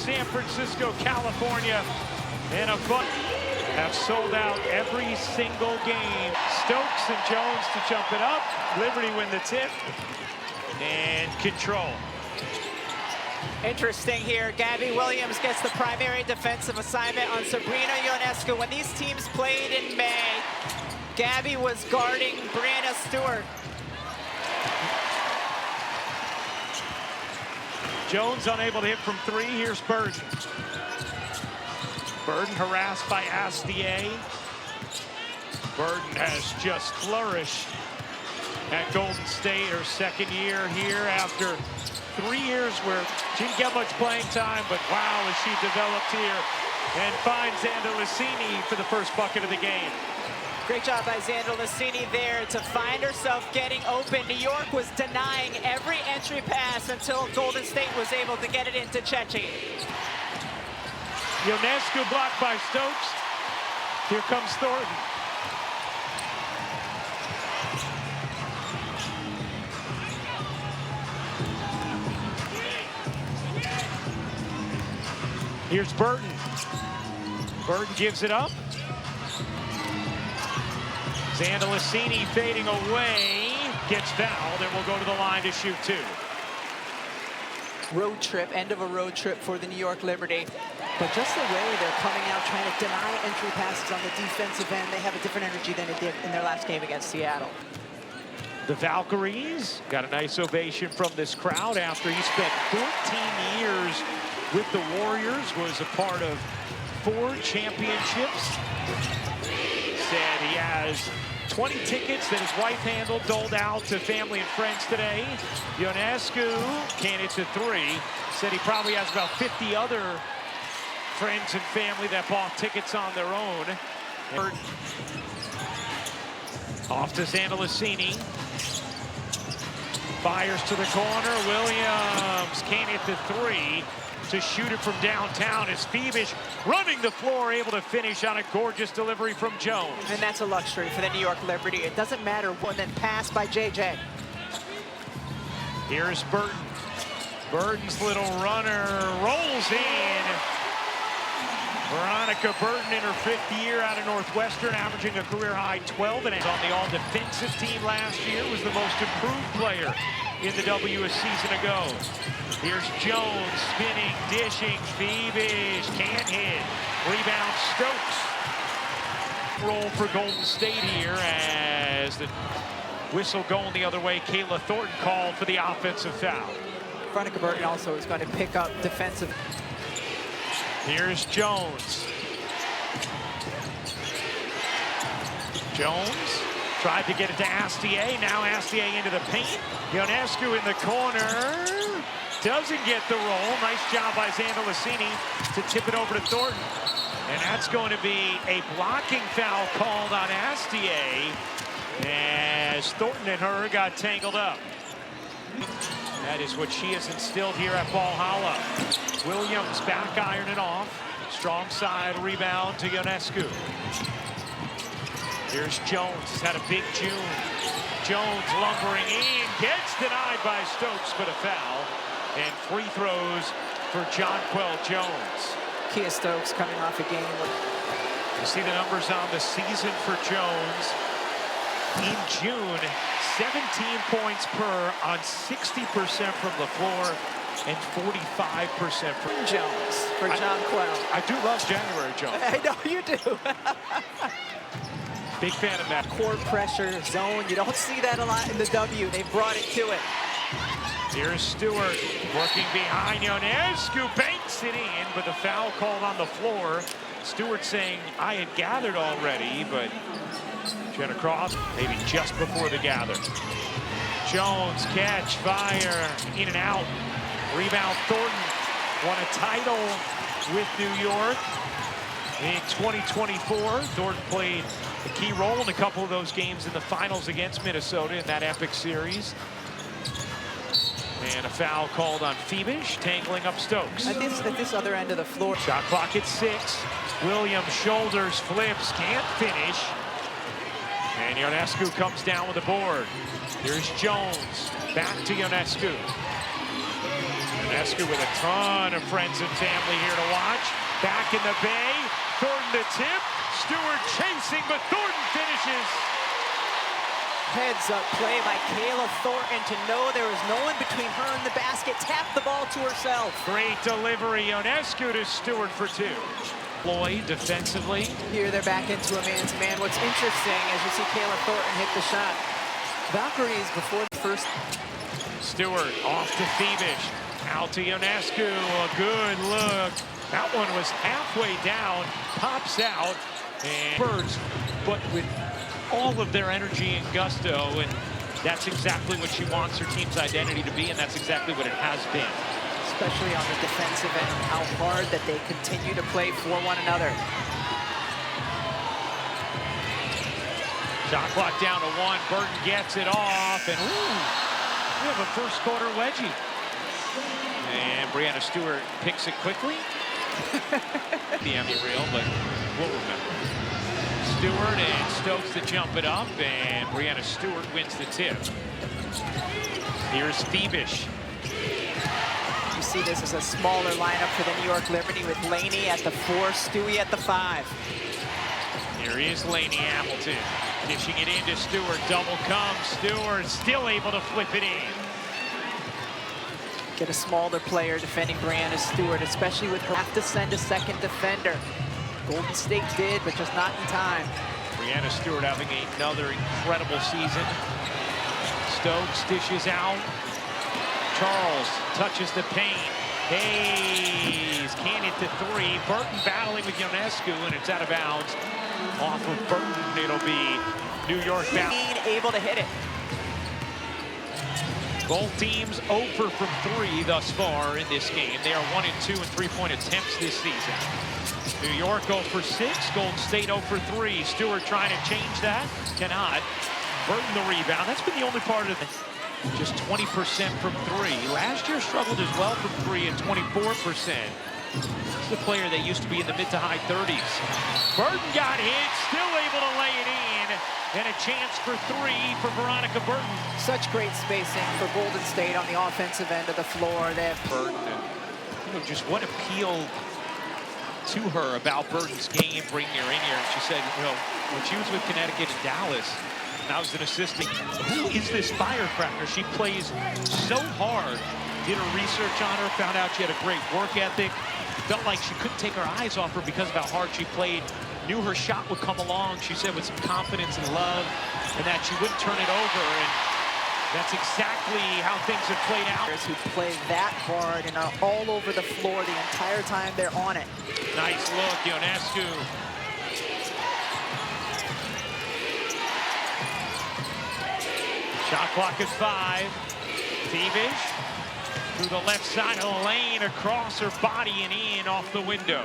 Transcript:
San Francisco, California, and a bunch have sold out every single game. Stokes and Jones to jump it up. Liberty win the tip and control. Interesting here, Gabby Williams gets the primary defensive assignment on Sabrina Ionescu. When these teams played in May, Gabby was guarding Brianna Stewart. Jones unable to hit from three. Here's Burden. Burden harassed by Astier. Burden has just flourished at Golden State, her second year here after 3 years where she didn't get much playing time, but wow, has she developed here and finds Xander Lacini for the first bucket of the game. Great job by Xander Lacini there to find herself getting open. New York was denying every entry pass until Golden State was able to get it into Chechi. Ionescu blocked by Stokes. Here comes Thornton. Here's Burton. Burton gives it up. Xander Lacini fading away, gets fouled, and will go to the line to shoot two. Road trip, end of a road trip for the New York Liberty. But just the way they're coming out trying to deny entry passes on the defensive end, they have a different energy than they did in their last game against Seattle. The Valkyries got a nice ovation from this crowd after he spent 14 years with the Warriors, was a part of 4 championships. Said he has 20 tickets that his wife handled, doled out to family and friends today. Ionescu can't hit the three. Said he probably has about 50 other friends and family that bought tickets on their own. Off to Xander Lacini. Fires to the corner. Williams can't hit the three. To shoot it from downtown is Phoebish running the floor, able to finish on a gorgeous delivery from Jones. And that's a luxury for the New York Liberty. It doesn't matter when then passed by JJ. Here's Burton. Burton's little runner rolls in. Veronica Burton in her 5th year out of Northwestern, averaging a career-high 12 and on the all-defensive team last year, was the most improved player in the W a season ago. Here's Jones spinning, dishing, Phoebish can't hit. Rebound Stokes. Roll for Golden State here as the whistle going the other way. Kayla Thornton called for the offensive foul. Veronica Burton also is going to pick up defensive. Here's Jones. Jones tried to get it to Astier. Now Astier into the paint. Ionescu in the corner. Doesn't get the roll. Nice job by Xander Lacini to tip it over to Thornton. And that's going to be a blocking foul called on Astier as Thornton and her got tangled up. That is what she has instilled here at Valhalla. Williams back ironing off. Strong side rebound to Ionescu. Here's Jones, he's had a big June. Jones lumbering in, gets denied by Stokes, but a foul. And free throws for Jonquel Jones. Kia Stokes coming off a game. You see the numbers on the season for Jones. In June, 17 points per on 60% from the floor and 45% from Jones for Jonquel. I do love January Jones. I know you do. Big fan of that. Court pressure zone. You don't see that a lot in the W. They brought it to it. Here's Stewart working behind Ionescu, banks it in, but the foul called on the floor. Stewart saying, I had gathered already, but Jenna Cross maybe just before the gather. Jones, catch, fire, in and out. Rebound Thornton, won a title with New York in 2024. Thornton played a key role in a couple of those games in the finals against Minnesota in that epic series. And a foul called on Phoebish, tangling up Stokes. At this other end of the floor. Shot clock at 6. Williams shoulders, flips, can't finish. And Ionescu comes down with the board. Here's Jones, back to Ionescu. Ionescu with a ton of friends and family here to watch. Back in the bay, Thornton the tip. Stewart chasing, but Thornton finishes. Heads up play by Kayla Thornton to know there was no one between her and the basket. Tapped the ball to herself. Great delivery. Ionescu to Stewart for two. Lloyd defensively. Here they're back into a man-to-man. What's interesting as you see Kayla Thornton hit the shot. Valkyries before the first. Stewart off to Thiebish. Out to Ionescu. A good look. That one was halfway down. Pops out. And Birds, but with all of their energy and gusto, and that's exactly what she wants her team's identity to be, and that's exactly what it has been. Especially on the defensive end, how hard that they continue to play for one another. Shot clock down to 1. Burton gets it off, and ooh, we have a first quarter wedgie. And Breanna Stewart picks it quickly. The Emmy reel, but we'll remember. Stewart and Stokes to jump it up, and Breanna Stewart wins the tip. Here's Thiebish. You see this as a smaller lineup for the New York Liberty with Laney at the 4, Stewie at the 5. Here is Laney Hamilton. Dishing it into Stewart. Double comes. Stewart still able to flip it in. Get a smaller player defending Breanna Stewart, especially with her. Have to send a second defender. Golden State did, but just not in time. Breanna Stewart having another incredible season. Stokes dishes out. Charles touches the paint. Hayes can't hit the 3. Burton battling with Ionescu, and it's out of bounds. Off of Burton, it'll be New York bound. Able to hit it. Both teams 0 from 3 thus far in this game. They are 1 and 2 in three-point attempts this season. New York 0 for 6, Golden State 0 for 3. Stewart trying to change that, cannot. Burton the rebound, that's been the only part of it. Just 20% from 3. Last year struggled as well from 3 at 24%. He's the player that used to be in the mid to high 30s. Burton got hit, still able to lay it in. And a chance for 3 for Veronica Burton. Such great spacing for Golden State on the offensive end of the floor. They have Burton, and just what appealed to her about Burton's game, bringing her in here. And she said, when she was with Connecticut and Dallas, and I was an assistant, who is this firecracker? She plays so hard. Did her research on her, found out she had a great work ethic. Felt like she couldn't take her eyes off her because of how hard she played. Knew her shot would come along, she said, with some confidence and love, and that she wouldn't turn it over. And that's exactly how things have played out. Who play that hard and are all over the floor the entire time they're on it. Nice look, Ionescu. Shot clock at 5. Thiebish through the left side of the lane, across her body and in off the window.